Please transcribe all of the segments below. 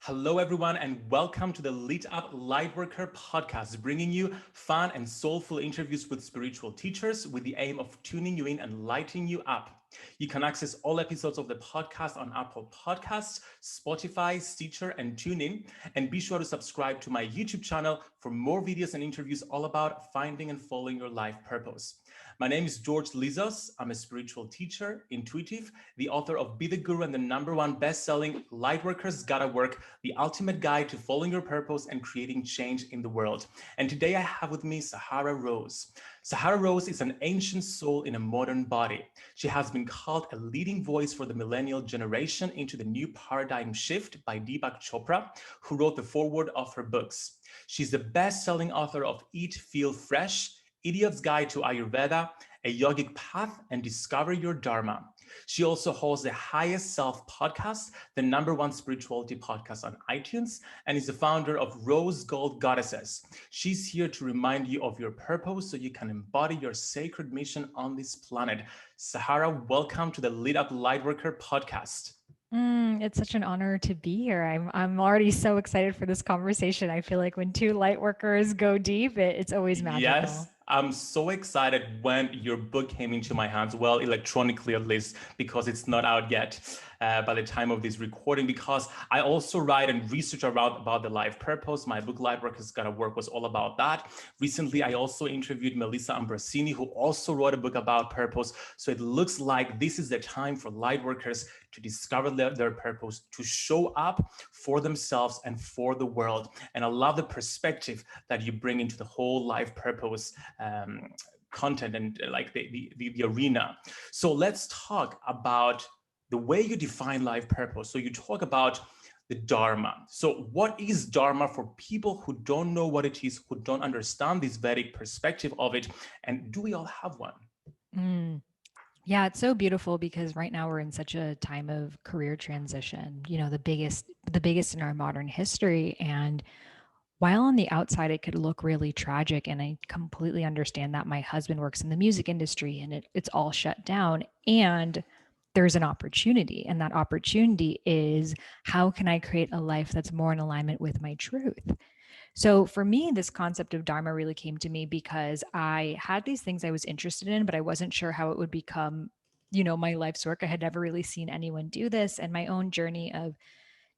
Hello, everyone, and welcome to the Lit Up Lightworker podcast, bringing you fun and soulful interviews with spiritual teachers with the aim of tuning you in and lighting you up. You can access all episodes of the podcast on Apple Podcasts, Spotify, Stitcher, and TuneIn. And be sure to subscribe to my YouTube channel for more videos and interviews all about finding and following your life purpose. My name is George Lizos. I'm a spiritual teacher, intuitive, the author of Be the Guru and the #1 best-selling Lightworkers Gotta Work, the ultimate guide to following your purpose and creating change in the world. And today I have with me Sahara Rose. Sahara Rose is an ancient soul in a modern body. She has been called a leading voice for the millennial generation into the new paradigm shift by Deepak Chopra, who wrote the foreword of her books. She's the best-selling author of Eat, Feel Fresh, Idiot's Guide to Ayurveda, A Yogic Path, and Discover Your Dharma. She also hosts the Highest Self podcast, the #1 spirituality podcast on iTunes, and is the founder of Rose Gold Goddesses. She's here to remind you of your purpose so you can embody your sacred mission on this planet. Sahara, welcome to the Lit Up Lightworker podcast. It's such an honor to be here. I'm already so excited for this conversation. I feel like when two light workers go deep, it's always magical. Yes, I'm so excited when your book came into my hands, well, electronically at least, because it's not out yet by the time of this recording, because I also write and research about the life purpose. My book, Lightworkers Gotta Work, was all about that. Recently, I also interviewed Melissa Ambrosini, who also wrote a book about purpose. So it looks like this is the time for lightworkers to discover their purpose, to show up for themselves and for the world. And I love the perspective that you bring into the whole life purpose content and like the arena. So let's talk about the way you define life purpose. So you talk about the Dharma. So what is Dharma for people who don't know what it is, who don't understand this Vedic perspective of it? And do we all have one? Yeah, it's so beautiful because right now we're in such a time of career transition, the biggest in our modern history. And while on the outside it could look really tragic, and I completely understand that. My husband works in the music industry and it's all shut down, and there's an opportunity, and that opportunity is, how can I create a life that's more in alignment with my truth? So for me, this concept of Dharma really came to me because I had these things I was interested in, but I wasn't sure how it would become, my life's work. I had never really seen anyone do this. And my own journey of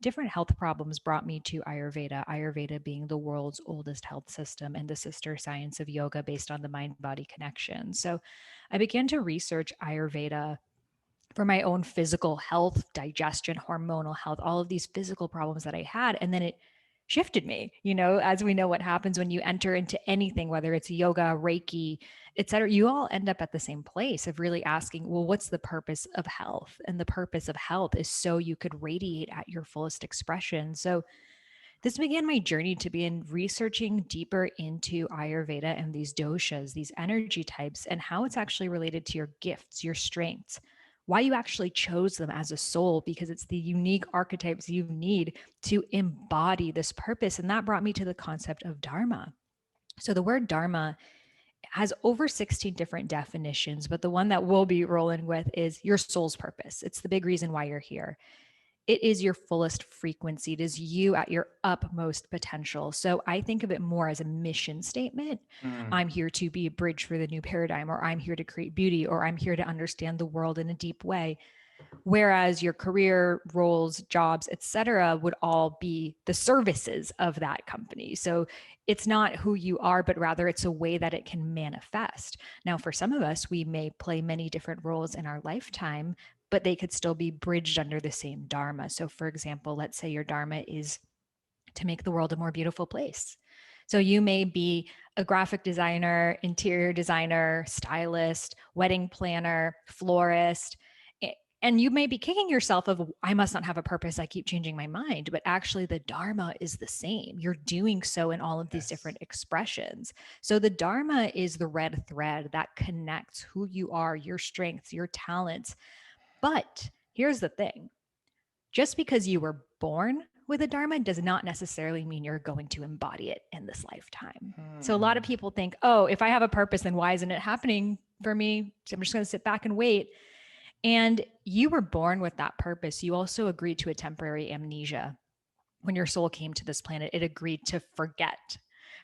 different health problems brought me to Ayurveda, Ayurveda being the world's oldest health system and the sister science of yoga based on the mind-body connection. So I began to research Ayurveda for my own physical health, digestion, hormonal health, all of these physical problems that I had. And then it shifted me, as we know what happens when you enter into anything, whether it's yoga, Reiki, et cetera, you all end up at the same place of really asking, well, what's the purpose of health? And the purpose of health is so you could radiate at your fullest expression. So this began my journey to begin researching deeper into Ayurveda and these doshas, these energy types, and how it's actually related to your gifts, your strengths, why you actually chose them as a soul, because it's the unique archetypes you need to embody this purpose. And that brought me to the concept of Dharma. So the word Dharma has over 16 different definitions, but the one that we'll be rolling with is your soul's purpose. It's the big reason why you're here. It is your fullest frequency. It is you at your utmost potential. So I think of it more as a mission statement. I'm here to be a bridge for the new paradigm, or I'm here to create beauty, or I'm here to understand the world in a deep way. Whereas your career, roles, jobs, etc., would all be the services of that company. So it's not who you are, but rather it's a way that it can manifest. Now, for some of us, we may play many different roles in our lifetime, but they could still be bridged under the same Dharma. So for example, let's say your Dharma is to make the world a more beautiful place. So you may be a graphic designer, interior designer, stylist, wedding planner, florist, and you may be kicking yourself of, I must not have a purpose, I keep changing my mind, but actually the Dharma is the same. You're doing so in all of these different expressions. So the Dharma is the red thread that connects who you are, your strengths, your talents. But here's the thing. Just because you were born with a Dharma does not necessarily mean you're going to embody it in this lifetime. So a lot of people think, oh, if I have a purpose, then why isn't it happening for me? So I'm just going to sit back and wait. And you were born with that purpose. You also agreed to a temporary amnesia. when your soul came to this planet, it agreed to forget.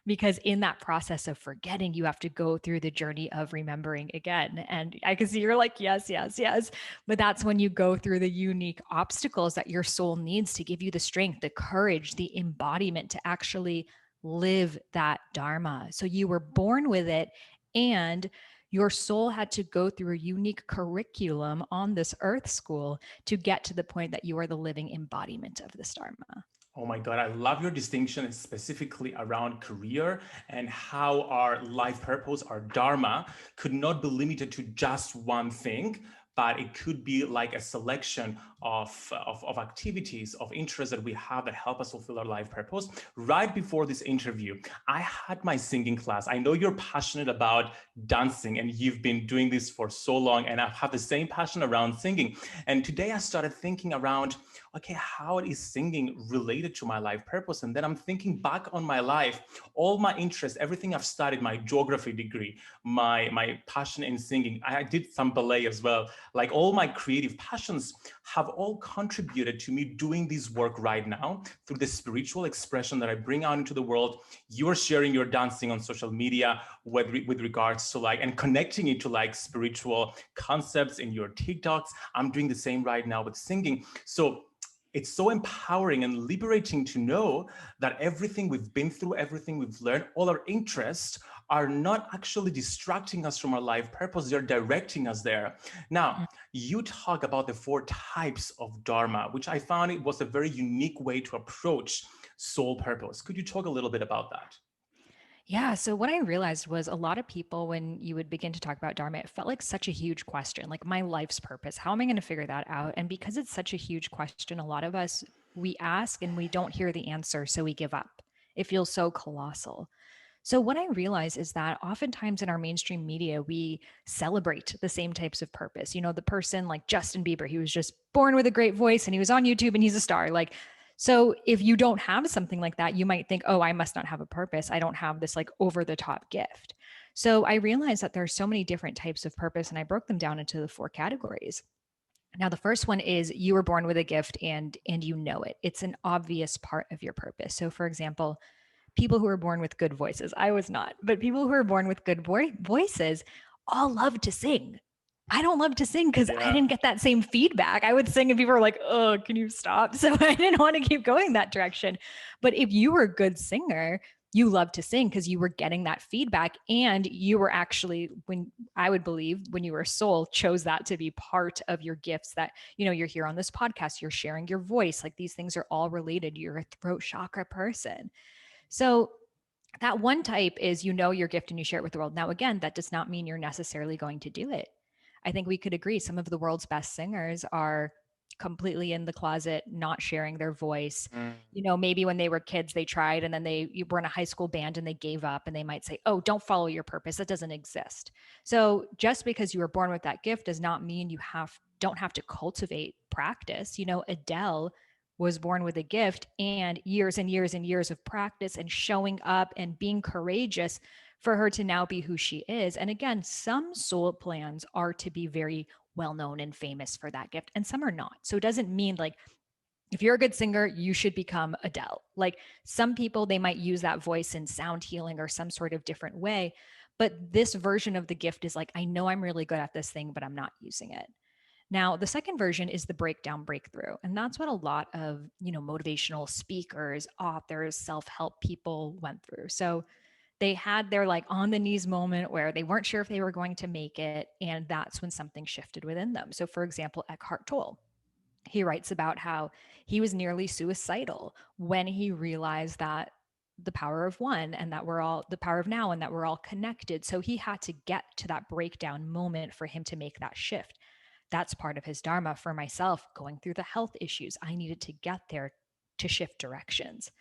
Because in that process of forgetting, you have to go through the journey of remembering again. And I can see you're like, yes, yes, yes. But that's when you go through the unique obstacles that your soul needs to give you the strength, the courage, the embodiment to actually live that Dharma. So you were born with it, and your soul had to go through a unique curriculum on this earth school to get to the point that you are the living embodiment of this Dharma. Oh my God, I love your distinction specifically around career and how our life purpose, our dharma, could not be limited to just one thing, but it could be like a selection of activities, of interests that we have that help us fulfill our life purpose. Right before this interview, I had my singing class. I know you're passionate about dancing and you've been doing this for so long, and I have the same passion around singing. And today I started thinking around, okay, how is singing related to my life purpose? And then I'm thinking back on my life, all my interests, everything I've studied, my geography degree, my passion in singing. I did some ballet as well. Like all my creative passions have all contributed to me doing this work right now through the spiritual expression that I bring out into the world. You're sharing your dancing on social media with regards to like, and connecting it to like spiritual concepts in your TikToks. I'm doing the same right now with singing. So it's so empowering and liberating to know that everything we've been through, everything we've learned, all our interests are not actually distracting us from our life purpose. They're directing us there. Now, you talk about the 4 types of Dharma, which I found it was a very unique way to approach soul purpose. Could you talk a little bit about that? Yeah. So what I realized was a lot of people, when you would begin to talk about Dharma, it felt like such a huge question, like my life's purpose. How am I going to figure that out? And because it's such a huge question, a lot of us, we ask and we don't hear the answer. So we give up. It feels so colossal. So what I realize is that oftentimes in our mainstream media, we celebrate the same types of purpose. You know, the person like Justin Bieber, he was just born with a great voice and he was on YouTube and he's a star. Like, so if you don't have something like that, you might think, oh, I must not have a purpose. I don't have this like over the top gift. So I realized that there's so many different types of purpose, and I broke them down into the 4 categories. Now, the first one is you were born with a gift and you know it. It's an obvious part of your purpose. So for example, people who are born with good voices. I was not, but people who are born with good voices all love to sing. I don't love to sing because I Yeah. didn't get that same feedback. I would sing and people were like, oh, can you stop? So I didn't want to keep going that direction. But if you were a good singer, you love to sing because you were getting that feedback, and you were actually, when I would believe when you were a soul, chose that to be part of your gifts, that, you know, you're here on this podcast, you're sharing your voice. Like these things are all related. You're a throat chakra person. So that one type is, you know, your gift and you share it with the world. Now, again, that does not mean you're necessarily going to do it. I think we could agree some of the world's best singers are completely in the closet, not sharing their voice. Mm. You know, maybe when they were kids, they tried and then you were in a high school band and they gave up, and they might say, oh, don't follow your purpose. That doesn't exist. So just because you were born with that gift does not mean you don't have to cultivate practice. You know, Adele was born with a gift, and years and years and years of practice and showing up and being courageous for her to now be who she is. And again, some soul plans are to be very well known and famous for that gift, and some are not. So it doesn't mean like if you're a good singer, you should become Adele. Like some people, they might use that voice in sound healing or some sort of different way. But this version of the gift is like, I know I'm really good at this thing, but I'm not using it. Now, the second version is the breakdown breakthrough. And that's what a lot of, you know, motivational speakers, authors, self-help people went through. So they had their like on the knees moment where they weren't sure if they were going to make it. And that's when something shifted within them. So for example, Eckhart Tolle, he writes about how he was nearly suicidal when he realized that the power of one, and that we're all the power of now, and that we're all connected. So he had to get to that breakdown moment for him to make that shift. That's part of his dharma. For myself, going through the health issues, I needed to get there to shift directions.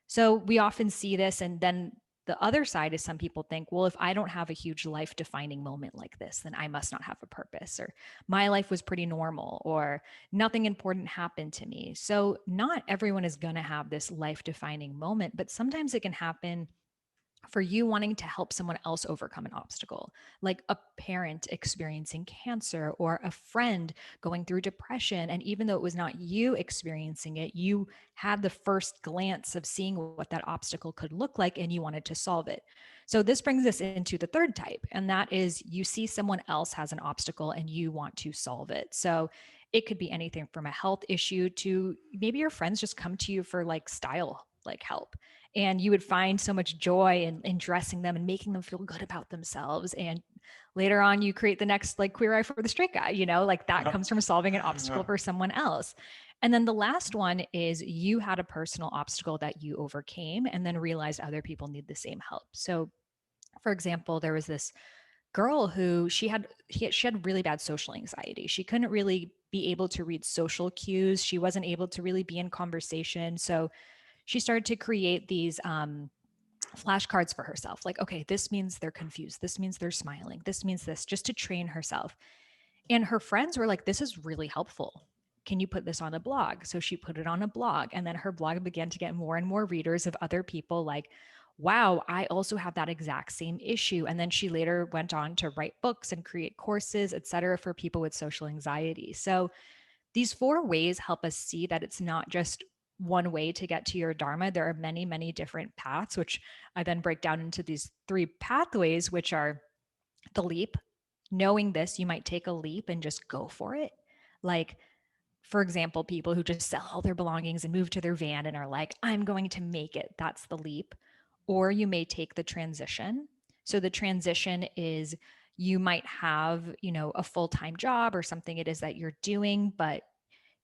So we often see this, and then the other side is some people think, well, if I don't have a huge life defining moment like this, then I must not have a purpose, or my life was pretty normal, or nothing important happened to me. So not everyone is going to have this life defining moment, but sometimes it can happen for you wanting to help someone else overcome an obstacle, like a parent experiencing cancer or a friend going through depression. And even though it was not you experiencing it, you had the first glance of seeing what that obstacle could look like and you wanted to solve it. So this brings us into the third type, and that is you see someone else has an obstacle and you want to solve it. So it could be anything from a health issue to maybe your friends just come to you for like style, like help, and you would find so much joy in dressing them and making them feel good about themselves. And later on you create the next like queer eye for the straight guy, like that comes from solving an obstacle for someone else. And then the last one is you had a personal obstacle that you overcame and then realized other people need the same help. So for example, there was this girl who she had really bad social anxiety. She couldn't really be able to read social cues. She wasn't able to really be in conversation. So she started to create these flashcards for herself. Like, okay, this means they're confused. This means they're smiling. This means this, just to train herself. And her friends were like, this is really helpful. Can you put this on a blog? So she put it on a blog. And then her blog began to get more and more readers of other people like, wow, I also have that exact same issue. And then she later went on to write books and create courses, et cetera, for people with social anxiety. So these four ways help us see that it's not just one way to get to your Dharma. There are many, many different paths, which I then break down into these three pathways, which are the leap. Knowing this, you might take a leap and just go for it. Like, for example, people who just sell all their belongings and move to their van and are like, I'm going to make it. That's the leap. Or you may take the transition. So the transition is you might have, a full-time job or something it is that you're doing, but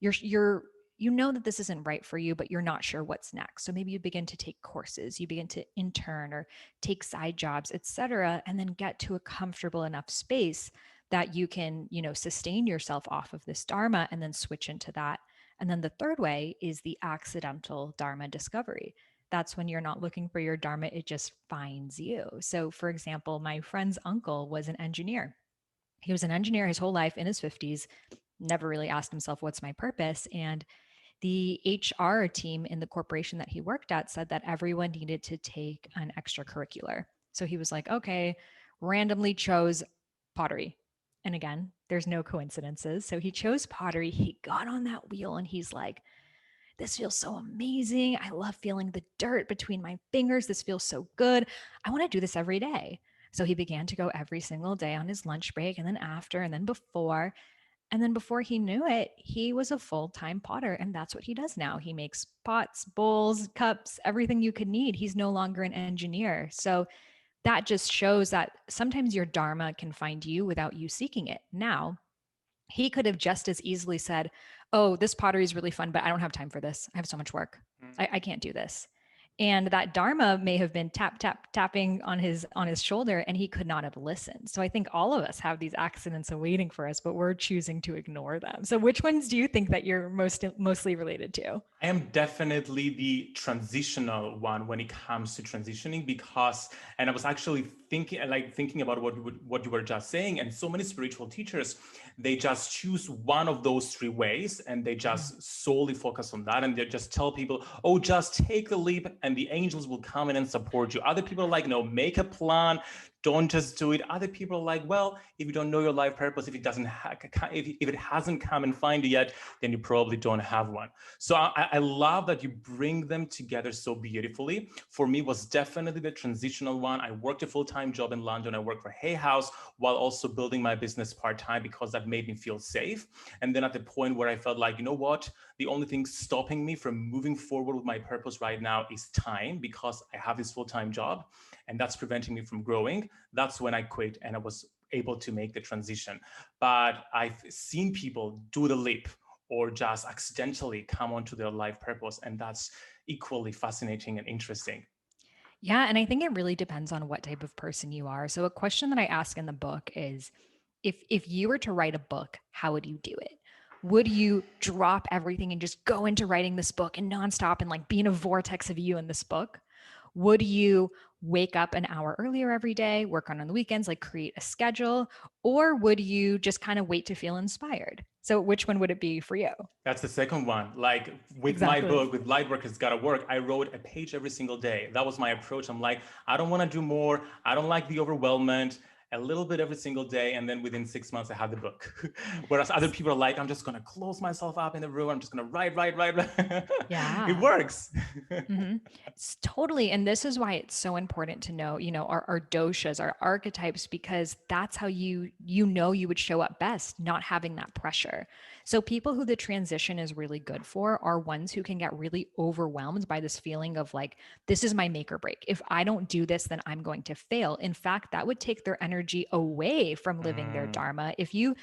you're you know that this isn't right for you, but you're not sure what's next. So maybe you begin to take courses, you begin to intern or take side jobs, etc., and then get to a comfortable enough space that you can, sustain yourself off of this dharma and then switch into that. And then the third way is the accidental dharma discovery. That's when you're not looking for your dharma, it just finds you. So for example, my friend's uncle was an engineer. He was an engineer his whole life, in his 50s, never really asked himself, what's my purpose? And the HR team in the corporation that he worked at said that everyone needed to take an extracurricular. So he was like, okay, randomly chose pottery. And again, there's no coincidences. So he chose pottery. He got on that wheel and he's like, this feels so amazing. I love feeling the dirt between my fingers. This feels so good. I want to do this every day. So he began to go every single day on his lunch break and then after and then before. And then before he knew it, he was a full-time potter. And that's what he does now. He makes pots, bowls, cups, everything you could need. He's no longer an engineer. So that just shows that sometimes your dharma can find you without you seeking it. Now, he could have just as easily said, oh, this pottery is really fun, but I don't have time for this. I have so much work. I can't do this. And that dharma may have been tapping on his shoulder, and he could not have listened. So I think all of us have these accidents awaiting for us, but we're choosing to ignore them. So which ones do you think that you're mostly related to? I am definitely the transitional one when it comes to transitioning because, and I was actually thinking about what you were just saying, and so many spiritual teachers, they just choose one of those three ways and they just solely focus on that, and they just tell people, oh, just take the leap and the angels will come in and support you. Other people are like, no, make a plan. Don't just do it. Other people are like, well, if you don't know your life purpose, if it hasn't come and find you yet, then you probably don't have one. So I love that you bring them together so beautifully. For me, was definitely the transitional one. I worked a full-time job in London. I worked for Hay House while also building my business part-time because that made me feel safe. And then at the point where I felt like, you know what, the only thing stopping me from moving forward with my purpose right now is time, because I have this full-time job and that's preventing me from growing. That's when I quit and I was able to make the transition. But I've seen people do the leap or just accidentally come onto their life purpose. And that's equally fascinating and interesting. Yeah, and I think it really depends on what type of person you are. So a question that I ask in the book is if you were to write a book, how would you do it? Would you drop everything and just go into writing this book and nonstop and like be in a vortex of you in this book? Would you wake up an hour earlier every day, work on the weekends, like create a schedule? Or would you just kind of wait to feel inspired? So which one would it be for you? That's the second one. Like with my Exactly. book, with Lightworkers Gotta Work, I wrote a page every single day. That was my approach. I'm like, I don't want to do more. I don't like the overwhelmment. A little bit every single day. And then within 6 months, I had the book. Whereas other people are like, I'm just going to close myself up in the room. I'm just going to write. It Yeah. works. It's totally. And this is why it's so important to know, our doshas, our archetypes, because that's how you would show up best, not having that pressure. So people who the transition is really good for are ones who can get really overwhelmed by this feeling of like, this is my make or break. If I don't do this, then I'm going to fail. In fact, that would take their energy away from living their Mm, dharma. If you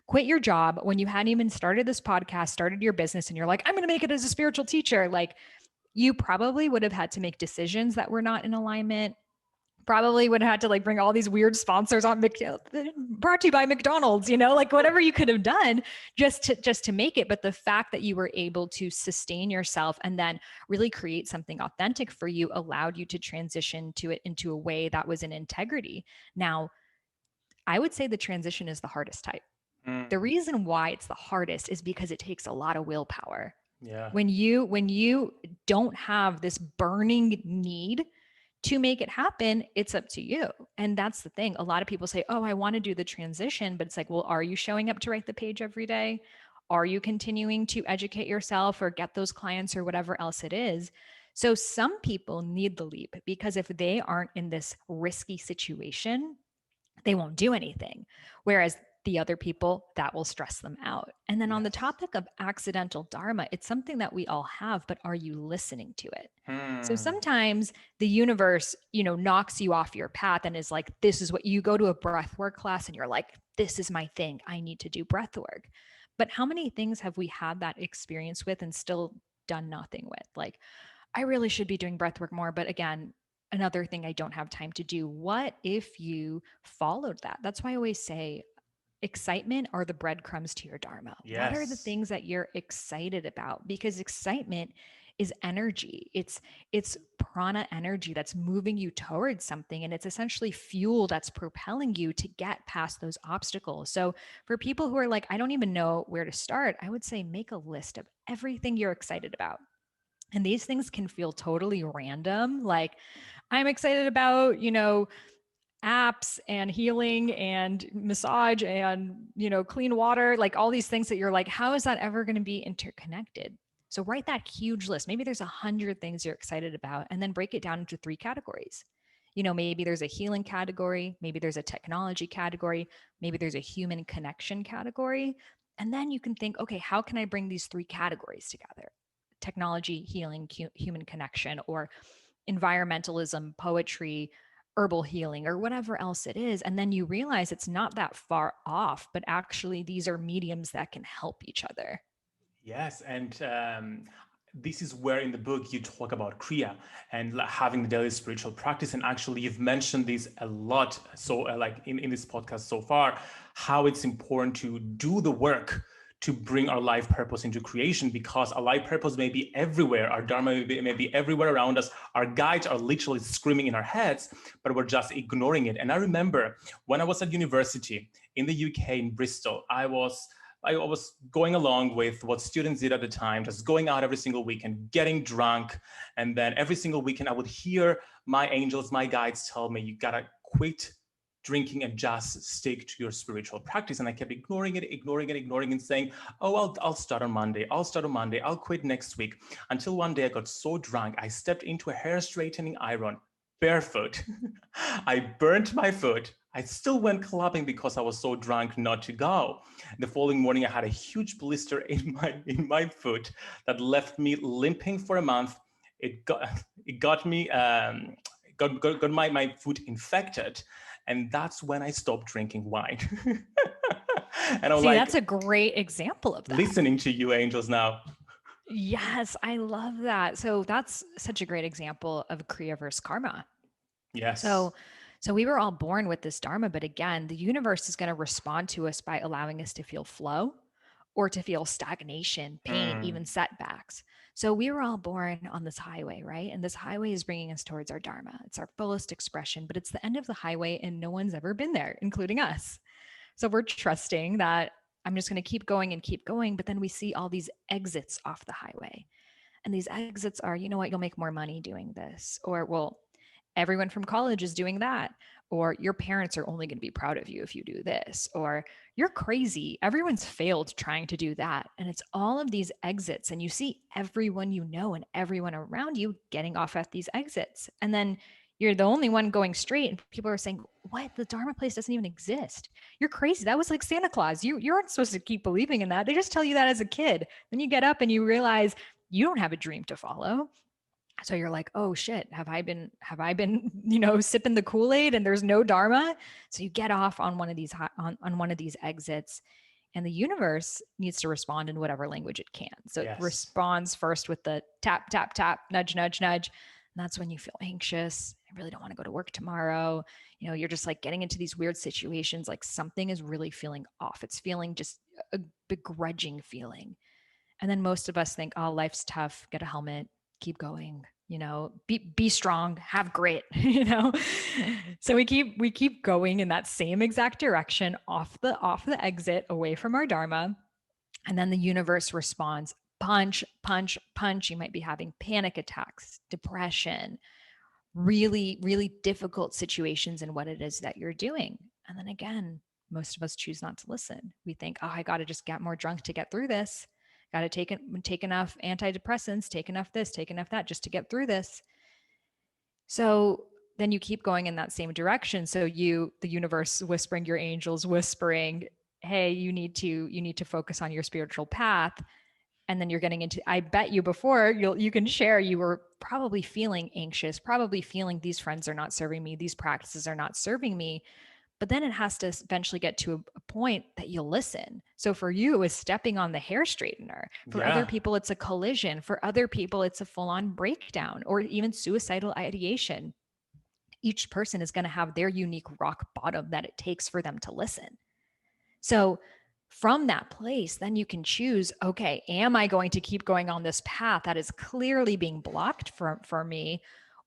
quit your job when you hadn't even started this podcast, started your business, and you're like, I'm going to make it as a spiritual teacher, like, you probably would have had to make decisions that were not in alignment. Probably would have had to like bring all these weird sponsors on, brought to you by McDonald's, like whatever you could have done just to make it. But the fact that you were able to sustain yourself and then really create something authentic for you allowed you to transition to it into a way that was in integrity. Now, I would say the transition is the hardest type. The mm, reason why it's the hardest is because it takes a lot of willpower. yeah. When you don't have this burning need to make it happen, it's up to you. And that's the thing. A lot of people say, oh, I want to do the transition, but it's like, well, are you showing up to write the page every day? Are you continuing to educate yourself or get those clients or whatever else it is? So some people need the leap because if they aren't in this risky situation, they won't do anything. Whereas the other people, that will stress them out. And then on the Yes. topic of accidental dharma, it's something that we all have, but are you listening to it? So Hmm. sometimes the universe, knocks you off your path and is like, this is what you go to a breath work class and you're like, this is my thing. I need to do breath work. But how many things have we had that experience with and still done nothing with? Like, I really should be doing breath work more. But again, another thing I don't have time to do. What if you followed that? That's why I always say excitement are the breadcrumbs to your dharma. What are the Yes. things that you're excited about? Because excitement is energy. It's prana energy that's moving you towards something, and it's essentially fuel that's propelling you to get past those obstacles. So for people who are like, I don't even know where to start, I would say make a list of everything you're excited about. And these things can feel totally random. Like, I'm excited about, apps and healing and massage and, clean water, like all these things that you're like, how is that ever going to be interconnected? So write that huge list. Maybe there's 100 things you're excited about, and then break it down into 3 categories. Maybe there's a healing category, maybe there's a technology category, maybe there's a human connection category. And then you can think, okay, how can I bring these 3 categories together? Technology, healing, human connection, or environmentalism, poetry, herbal healing, or whatever else it is. And then you realize it's not that far off, but actually these are mediums that can help each other. Yes, and this is where in the book you talk about Kriya and having the daily spiritual practice. And actually, you've mentioned this a lot. So, like in this podcast so far, how it's important to do the work to bring our life purpose into creation, because our life purpose may be everywhere. Our Dharma may be everywhere around us. Our guides are literally screaming in our heads, but we're just ignoring it. And I remember when I was at university in the UK, in Bristol, I was going along with what students did at the time, just going out every single weekend, getting drunk. And then every single weekend, I would hear my angels, my guides tell me, you gotta quit drinking and just stick to your spiritual practice. And I kept ignoring it, and saying, oh, I'll start on Monday. I'll quit next week. Until one day I got so drunk, I stepped into a hair straightening iron barefoot. I burnt my foot. I still went clubbing because I was so drunk not to go. The following morning, I had a huge blister in my foot that left me limping for a month. It got me got my foot infected, and that's when I stopped drinking wine. And I'm See, like that's a great example of that. listening to you, angels, now. Yes, I love that. So that's such a great example of Kriya versus karma. Yes. So, so we were all born with this dharma, but again, the universe is going to respond to us by allowing us to feel flow or to feel stagnation, pain, Mm, even setbacks. So we were all born on this highway, right? And this highway is bringing us towards our dharma. It's our fullest expression, but it's the end of the highway and no one's ever been there, including us. So we're trusting that I'm just going to keep going and keep going. But then we see all these exits off the highway. And these exits are, you know what, you'll make more money doing this. Or, well, everyone from college is doing that. Or your parents are only going to be proud of you if you do this. Or you're crazy. Everyone's failed trying to do that. And it's all of these exits. And you see everyone you know and everyone around you getting off at these exits. And then you're the only one going straight. And people are saying, what? The Dharma place doesn't even exist. You're crazy. That was like Santa Claus. You aren't supposed to keep believing in that. They just tell you that as a kid. Then you get up and you realize you don't have a dream to follow. So you're like, oh shit, have I been, sipping the Kool-Aid and there's no Dharma? So you get off on one of these on one of these exits, and the universe needs to respond in whatever language it can. So it responds first with the tap, tap, tap, nudge, nudge, nudge. And that's when you feel anxious. I really don't want to go to work tomorrow. You're just like getting into these weird situations, like something is really feeling off. It's feeling just a begrudging feeling. And then most of us think, oh, life's tough, get a helmet, keep going, be strong, have grit, So we keep going in that same exact direction off the exit away from our Dharma. And then the universe responds, punch, punch, punch. You might be having panic attacks, depression, really, really difficult situations in what it is that you're doing. And then again, most of us choose not to listen. We think, oh, I got to just get more drunk to get through this. Got to take enough antidepressants, take enough this, take enough that just to get through this. So then you keep going in that same direction. So the universe whispering, your angels whispering, hey, you need to focus on your spiritual path. And then you're getting into, I bet you before you can share, you were probably feeling anxious, probably feeling these friends are not serving me, these practices are not serving me. But then it has to eventually get to a point that you'll listen. So for you, it's stepping on the hair straightener. For other people, it's a collision. For other people, it's a full-on breakdown or even suicidal ideation. Each person is going to have their unique rock bottom that it takes for them to listen. So from that place, then you can choose, okay, am I going to keep going on this path that is clearly being blocked for me?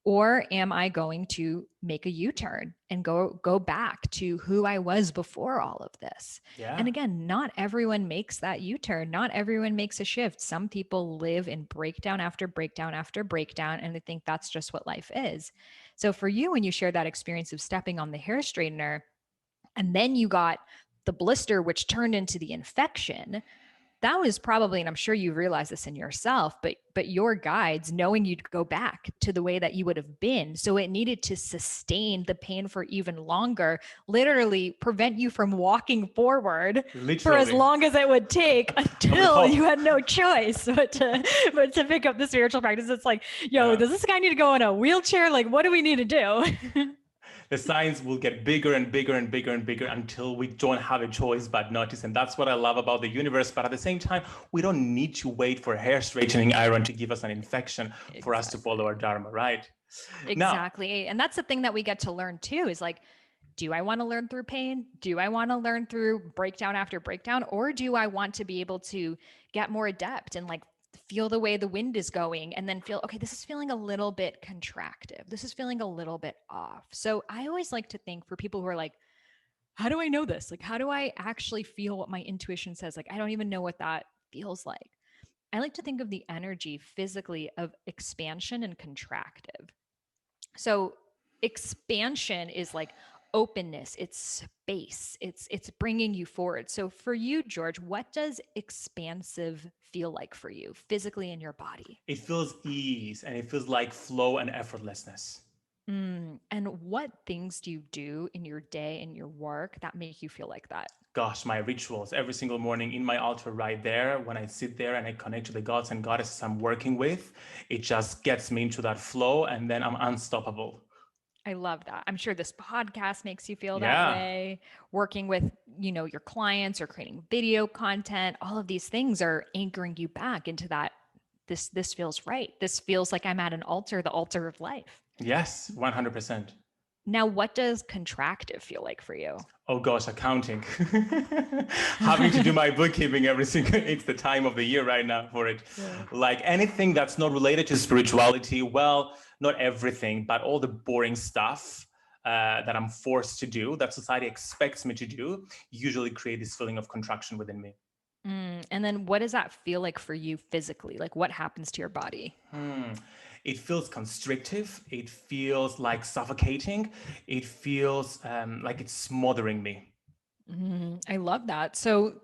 Or am I going to make a U-turn and go back to who I was before all of this? Yeah. And again, not everyone makes that U-turn. Not everyone makes a shift. Some people live in breakdown after breakdown after breakdown, and they think that's just what life is. So for you, when you shared that experience of stepping on the hair straightener, and then you got the blister, which turned into the infection, that was probably, and I'm sure you realize this in yourself, but your guides knowing you'd go back to the way that you would have been. So it needed to sustain the pain for even longer, literally prevent you from walking forward for as long as it would take until you had no choice but to pick up the spiritual practice. It's like, does this guy need to go in a wheelchair? Like, what do we need to do? The signs will get bigger and bigger and bigger and bigger until we don't have a choice but notice. And that's what I love about the universe. But at the same time, we don't need to wait for hair straightening iron to give us an infection for us to follow our Dharma, right? Exactly. Now, and that's the thing that we get to learn too, is like, do I want to learn through pain? Do I want to learn through breakdown after breakdown? Or do I want to be able to get more adept and like feel the way the wind is going and then feel, okay, this is feeling a little bit contractive. This is feeling a little bit off. So I always like to think for people who are like, how do I know this? Like, how do I actually feel what my intuition says? Like, I don't even know what that feels like. I like to think of the energy physically of expansion and contractive. So expansion is like openness, it's space, it's bringing you forward. So for you, George, what does expansive feel like for you physically in your body? It feels ease and it feels like flow and effortlessness. And what things do you do in your day and your work that make you feel like that? Gosh, my rituals every single morning in my altar right there, when I sit there and I connect to the gods and goddesses I'm working with, it just gets me into that flow and then I'm unstoppable. I love that. I'm sure this podcast makes you feel that way. Working with, your clients or creating video content, all of these things are anchoring you back into that. This feels right. This feels like I'm at an altar, the altar of life. Yes, 100%. Now, what does contractive feel like for you? Oh gosh, accounting. Having to do my bookkeeping it's the time of the year right now for it. Yeah. Like anything that's not related to spirituality, well, not everything, but all the boring stuff that I'm forced to do, that society expects me to do, usually create this feeling of contraction within me. And then what does that feel like for you physically? Like what happens to your body? It feels constrictive. It feels like suffocating. It feels like it's smothering me. I love that. So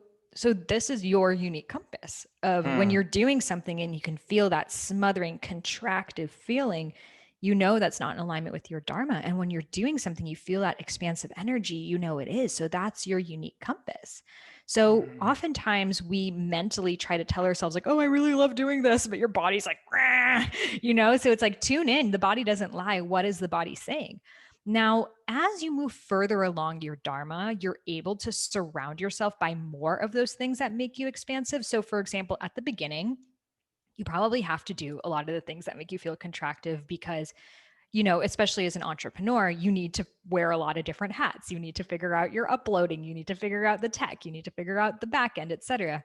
this is your unique compass of when you're doing something and you can feel that smothering, contractive feeling, you know that's not in alignment with your dharma. And when you're doing something, you feel that expansive energy, you know it is. So that's your unique compass. So oftentimes we mentally try to tell ourselves like, oh, I really love doing this, but your body's like, "Rah," so it's like tune in. The body doesn't lie. What is the body saying? Now, as you move further along your dharma, you're able to surround yourself by more of those things that make you expansive. So, for example, at the beginning, you probably have to do a lot of the things that make you feel contractive because, especially as an entrepreneur, you need to wear a lot of different hats. You need to figure out your uploading, you need to figure out the tech, you need to figure out the back end, et cetera.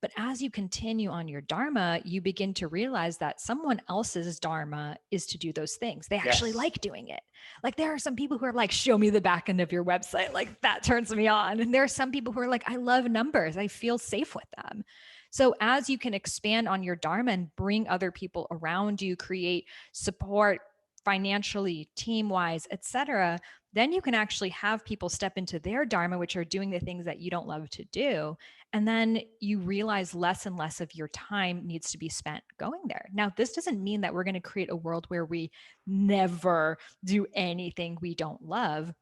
But as you continue on your dharma, you begin to realize that someone else's dharma is to do those things. They actually Yes. like doing it. Like there are some people who are like, show me the back end of your website. Like that turns me on. And there are some people who are like, I love numbers. I feel safe with them. So as you can expand on your dharma and bring other people around you, create support financially, team wise, etc., then you can actually have people step into their dharma, which are doing the things that you don't love to do. And then you realize less and less of your time needs to be spent going there. Now, this doesn't mean that we're going to create a world where we never do anything we don't love.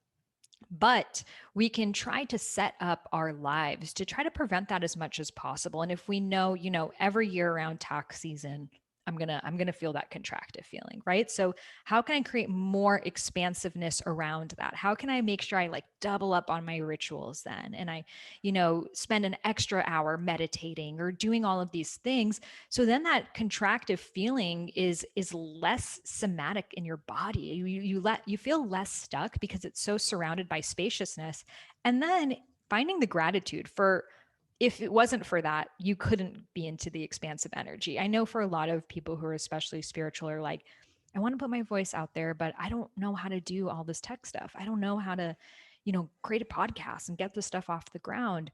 But we can try to set up our lives to try to prevent that as much as possible. And if we know, every year around tax season, I'm going to feel that contractive feeling, right? So how can I create more expansiveness around that? How can I make sure I like double up on my rituals then and I, spend an extra hour meditating or doing all of these things, so then that contractive feeling is less somatic in your body. You feel less stuck because it's so surrounded by spaciousness. And then finding the gratitude for, if it wasn't for that, you couldn't be into the expansive energy. I know for a lot of people who are especially spiritual are like, I want to put my voice out there, but I don't know how to do all this tech stuff. I don't know how to, create a podcast and get this stuff off the ground,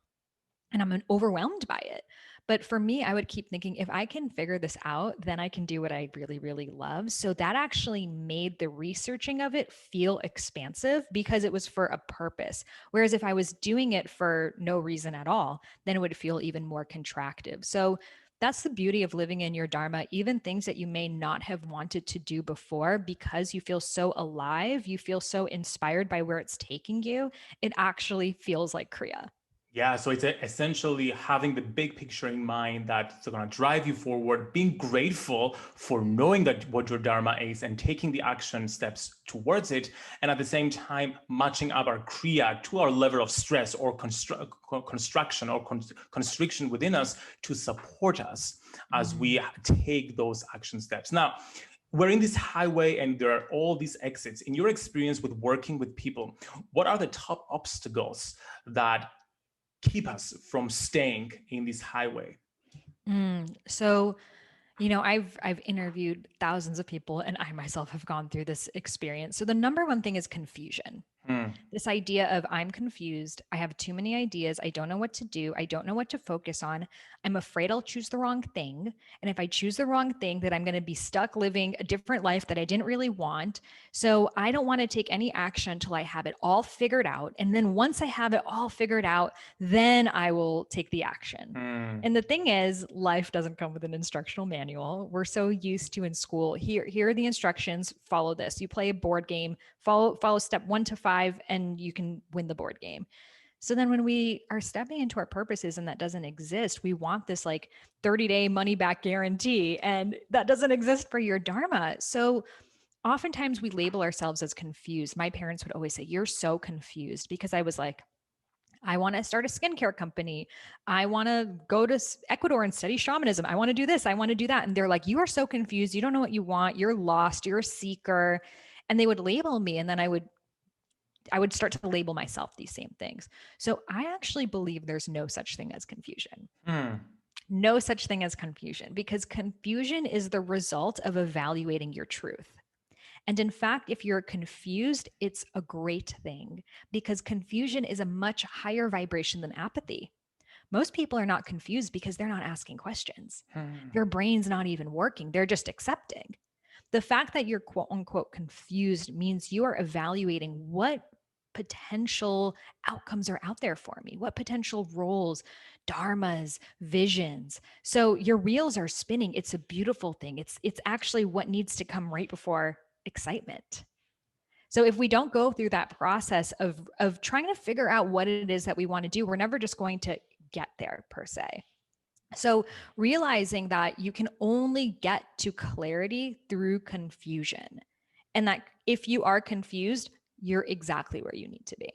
and I'm overwhelmed by it. But for me, I would keep thinking, if I can figure this out, then I can do what I really, really love. So that actually made the researching of it feel expansive because it was for a purpose. Whereas if I was doing it for no reason at all, then it would feel even more contractive. So that's the beauty of living in your dharma. Even things that you may not have wanted to do before, because you feel so alive, you feel so inspired by where it's taking you, it actually feels like Kriya. Yeah, so it's essentially having the big picture in mind that's going to drive you forward, being grateful for knowing that what your dharma is and taking the action steps towards it, and at the same time matching up our kriya to our level of stress or construction or constriction within us to support us as we take those action steps. Now, we're in this highway and there are all these exits. In your experience with working with people, what are the top obstacles that keep us from staying in this highway? So, I've interviewed thousands of people and I myself have gone through this experience. So the number one thing is confusion. This idea of I'm confused, I have too many ideas, I don't know what to do, I don't know what to focus on, I'm afraid I'll choose the wrong thing. And if I choose the wrong thing, then I'm going to be stuck living a different life that I didn't really want. So I don't want to take any action until I have it all figured out. And then once I have it all figured out, then I will take the action. And the thing is, life doesn't come with an instructional manual. We're so used to in school, here are the instructions, follow this. You play a board game, follow step 1 to 5 and you can win the board game. So then when we are stepping into our purposes and that doesn't exist, we want this like 30-day money back guarantee, and that doesn't exist for your dharma. So oftentimes we label ourselves as confused. My parents would always say, "You're so confused," because I was like, I want to start a skincare company. I want to go to Ecuador and study shamanism. I want to do this. I want to do that. And they're like, you are so confused. You don't know what you want. You're lost. You're a seeker. And they would label me. And then I would start to label myself these same things. So I actually believe there's no such thing as confusion. No such thing as confusion, because confusion is the result of evaluating your truth. And in fact, if you're confused, it's a great thing because confusion is a much higher vibration than apathy. Most people are not confused because they're not asking questions. Their brain's not even working, they're just accepting. The fact that you're quote unquote confused means you are evaluating what potential outcomes are out there for me, what potential roles, dharmas, visions. So your wheels are spinning. It's a beautiful thing. It's actually what needs to come right before excitement. So if we don't go through that process of trying to figure out what it is that we want to do, we're never just going to get there per se. So realizing that you can only get to clarity through confusion, and that if you are confused, you're exactly where you need to be.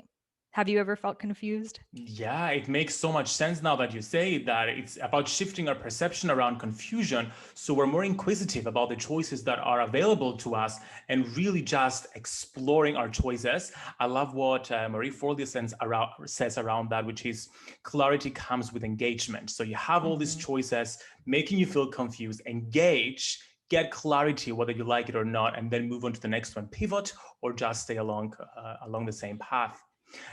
Have you ever felt confused? Yeah, it makes so much sense now that you say that. It's about shifting our perception around confusion. So we're more inquisitive about the choices that are available to us and really just exploring our choices. I love what Marie Forleo says around that, which is clarity comes with engagement. So you have all these choices making you feel confused, engage, get clarity, whether you like it or not, and then move on to the next one, pivot, or just stay along the same path.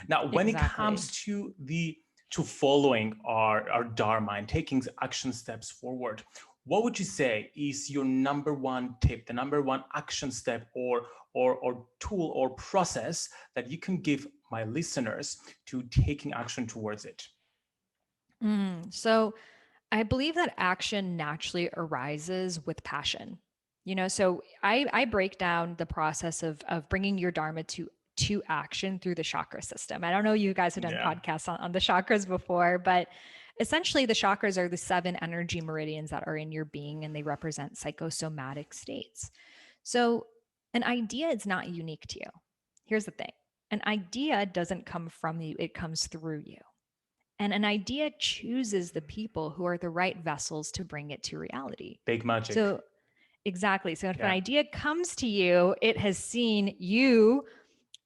Now, when it Exactly. comes to following our dharma and taking action steps forward, what would you say is your number one tip, the number one action step or tool or process that you can give my listeners to taking action towards it? So I believe that action naturally arises with passion. So I break down the process of bringing your dharma to action through the chakra system. I don't know, you guys have done Yeah. podcasts on the chakras before, but essentially the chakras are the 7 energy meridians that are in your being, and they represent psychosomatic states. So an idea is not unique to you. Here's the thing: an idea doesn't come from you, it comes through you. And an idea chooses the people who are the right vessels to bring it to reality. Big magic. So, exactly. So, if an Yeah. idea comes to you, it has seen you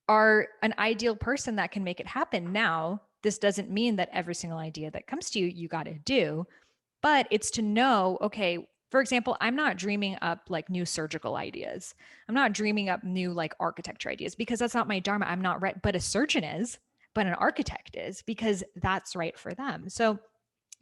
are an ideal person that can make it happen. Now, this doesn't mean that every single idea that comes to you, you got to do, but it's to know, okay, for example, I'm not dreaming up like new surgical ideas. I'm not dreaming up new like architecture ideas because that's not my dharma. I'm not right, but a surgeon is, but an architect is because that's right for them. So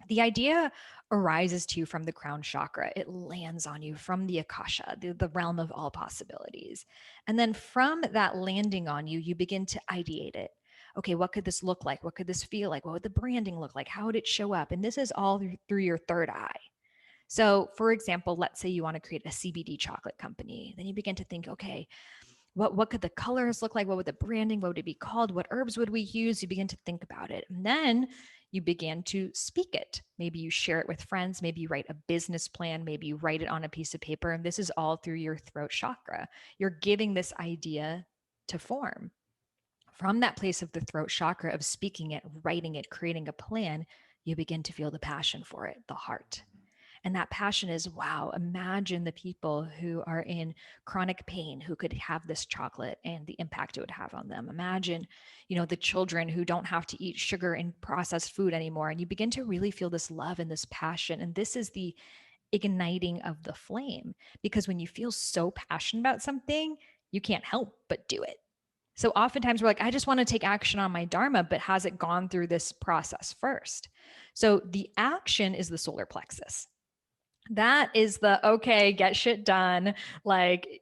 the idea arises to you from the crown chakra. It lands on you from the akasha, the realm of all possibilities. And then from that landing on you, you begin to ideate it. Okay, what could this look like? What could this feel like? What would the branding look like? How would it show up? And this is all through your third eye. So, for example, let's say you want to create a CBD chocolate company. Then you begin to think, okay, what could the colors look like? What would the branding? What would it be called? What herbs would we use? You begin to think about it. And then you begin to speak it. Maybe you share it with friends. Maybe you write a business plan. Maybe you write it on a piece of paper. And this is all through your throat chakra. You're giving this idea to form. From that place of the throat chakra of speaking it, writing it, creating a plan, you begin to feel the passion for it, the heart. And that passion is, wow, imagine the people who are in chronic pain who could have this chocolate and the impact it would have on them. Imagine, the children who don't have to eat sugar and processed food anymore. And you begin to really feel this love and this passion. And this is the igniting of the flame, because when you feel so passionate about something, you can't help but do it. So oftentimes we're like, I just want to take action on my dharma, but has it gone through this process first? So the action is the solar plexus. That is the okay, get shit done, like,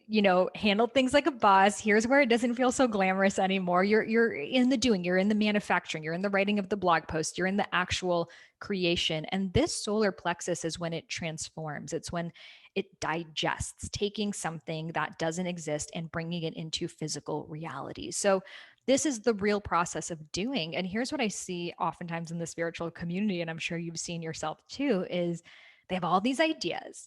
handle things like a boss. Here's where it doesn't feel so glamorous anymore. You're in the doing, you're in the manufacturing, you're in the writing of the blog post, you're in the actual creation. And this solar plexus is when it transforms. It's when it digests, taking something that doesn't exist and bringing it into physical reality. So this is the real process of doing. And here's what I see oftentimes in the spiritual community, and I'm sure you've seen yourself too, is they have all these ideas,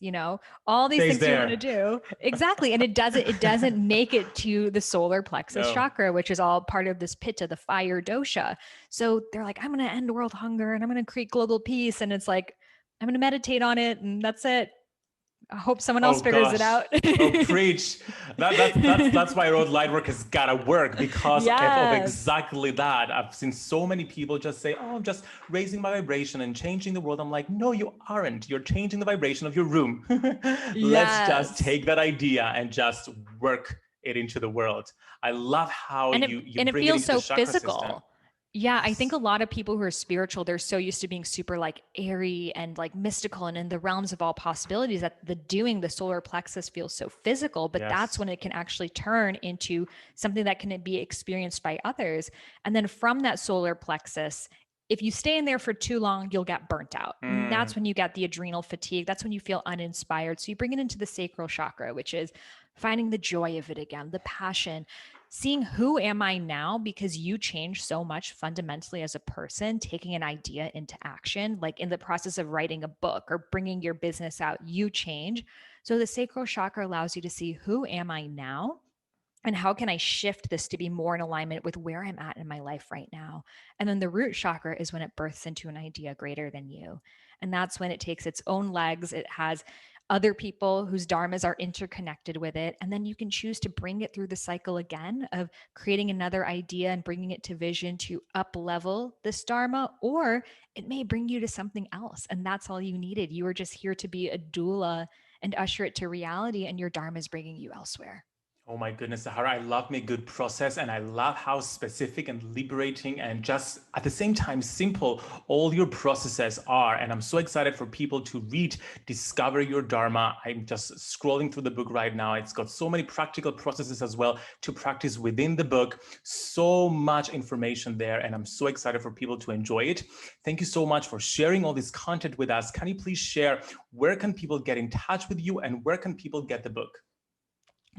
all these Stays things you want to there. do. Exactly. And it doesn't make it to the solar plexus No. chakra, which is all part of this pitta, the fire dosha. So they're like, I'm going to end world hunger and I'm going to create global peace. And it's like, I'm going to meditate on it and that's it. I hope someone else Oh figures it gosh. out. Oh, preach. That's why road light work has gotta work, because of Yes. exactly that. I've seen so many people just say, "Oh, I'm just raising my vibration and changing the world." I'm like, "No, you aren't. You're changing the vibration of your room." Let's just Yes. take that idea and just work it into the world. I love how and you it bring it feels into the so chakra system. physical. Yeah, I think Yes. a lot of people who are spiritual, they're so used to being super like airy and like mystical and in the realms of all possibilities that the solar plexus feels so physical, but that's Yes. when it can actually turn into something that can be experienced by others. And then from that solar plexus, if you stay in there for too long, you'll get burnt out. And Mm. that's when you get the adrenal fatigue. That's when you feel uninspired. So you bring it into the sacral chakra, which is finding the joy of it again, the passion, seeing who am I now, because you change so much fundamentally as a person, taking an idea into action, like in the process of writing a book or bringing your business out, you change. So the sacral chakra allows you to see who am I now, and how can I shift this to be more in alignment with where I'm at in my life right now? And then the root chakra is when it births into an idea greater than you. And that's when it takes its own legs. It has other people whose dharmas are interconnected with it. And then you can choose to bring it through the cycle again of creating another idea and bringing it to vision to up level this dharma, or it may bring you to something else. And that's all you needed. You were just here to be a doula and usher it to reality, and your dharma is bringing you elsewhere. Oh my goodness, Sahara, I love me good process, and I love how specific and liberating and just at the same time simple all your processes are. And I'm so excited for people to read Discover Your Dharma. I'm just scrolling through the book right now. It's got so many practical processes as well to practice within the book. So much information there, and I'm so excited for people to enjoy it. Thank you so much for sharing all this content with us. Can you please share where can people get in touch with you and where can people get the book?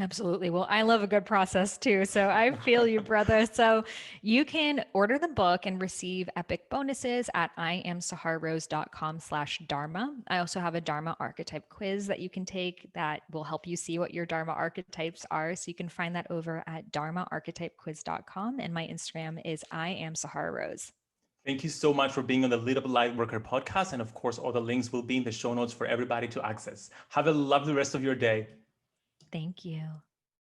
Absolutely. Well, I love a good process too. So I feel you, brother. So you can order the book and receive epic bonuses at iamsahararose.com/dharma. I also have a Dharma archetype quiz that you can take that will help you see what your Dharma archetypes are. So you can find that over at dharmaarchetypequiz.com. And my Instagram is iamsahararose. Thank you so much for being on the Lead Up Lightworker podcast. And of course, all the links will be in the show notes for everybody to access. Have a lovely rest of your day. Thank you.